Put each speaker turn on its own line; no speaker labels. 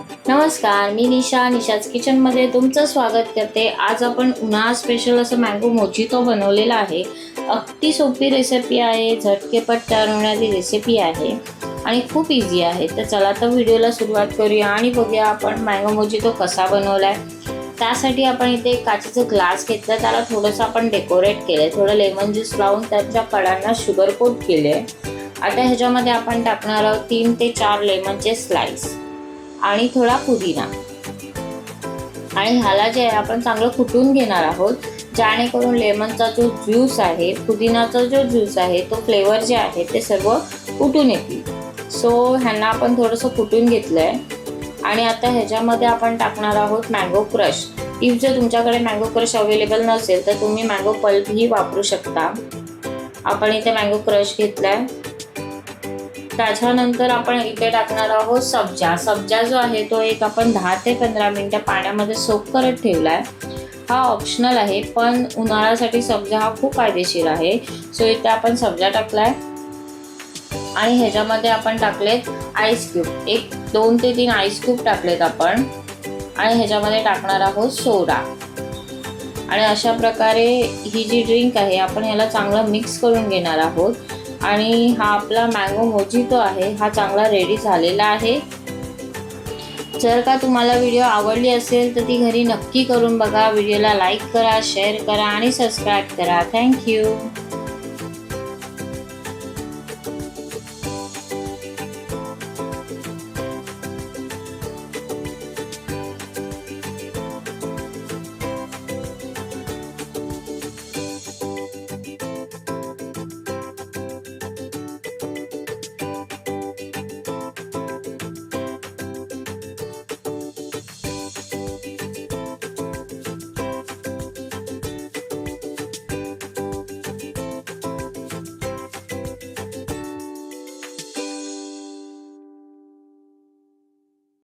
नमस्कार, मी निशाच किचनमध्ये तुमचं स्वागत करते। आज आपण उन्हाळा स्पेशल असं मँगो मोजितो बनवलेला आहे। अगदी सोपी रेसिपी आहे, झटकेपट तयार होणारी रेसिपी आहे आणि खूप इझी आहे। तर चला तर व्हिडिओला सुरुवात करूया आणि बघूया आपण मँगो मोजितो कसा बनवलाय। त्यासाठी आपण इथे काचेचा ग्लास घेतला, त्याला थोडंसं आपण डेकोरेट केलंय, थोडं लेमन ज्यूस लावून त्याच्या कडांना शुगर कोट केले। आता ह्याच्यामध्ये आपण टाकणार आहोत 3 ते 4 लेमनचे स्लाइस आणि थोडा पुदिना आणि ह्याला जे आहे आपण चांगलं कुटून घेणार आहोत, जेणेकरून लेमनचा जो ज्यूस आहे, पुदिनाचा जो ज्यूस आहे, तो फ्लेवर जे आहे ते सर्व कुटून येतील। सो ह्यांना आपण थोडंसं कुटून घेतलंय आणि आता ह्याच्यामध्ये आपण टाकणार आहोत मँगो क्रश। इफ जर तुमच्याकडे मँगो क्रश अवेलेबल नसेल तर तुम्ही मँगो पल्प ही वापरू शकता। आपण इथे मँगो क्रश घेतलाय। त्याच्यानंतर आपण इथे टाकणार आहोत सब्जा जो आहे तो एक आपण 10 ते 15 मिनिटं पाण्यामध्ये सोक करत ठेवलाय। हा ऑप्शनल आहे, पण उन्हाळ्यासाठी सब्जा हा खूप फायदेशीर आहे। सो इथे आपण सब्जा टाकलाय आणि ह्याच्यामध्ये आपण टाकलेत आईस क्यूब, 2 ते 3 आईस क्यूब टाकलेत आपण आणि ह्याच्यामध्ये टाकणार आहोत सोडा। आणि अशा प्रकारे ही जी ड्रिंक आहे आपण ह्याला चांगलं मिक्स करून घेणार आहोत आणि हा आपला मँगो मोजितो आहे हा चांगला रेडी झालेला आहे। जर का तुम्हाला व्हिडिओ आवडली असेल तर ती घरी नक्की करून बघा। व्हिडिओला लाईक करा, शेअर करा आणि सबस्क्राईब करा। थँक्यू।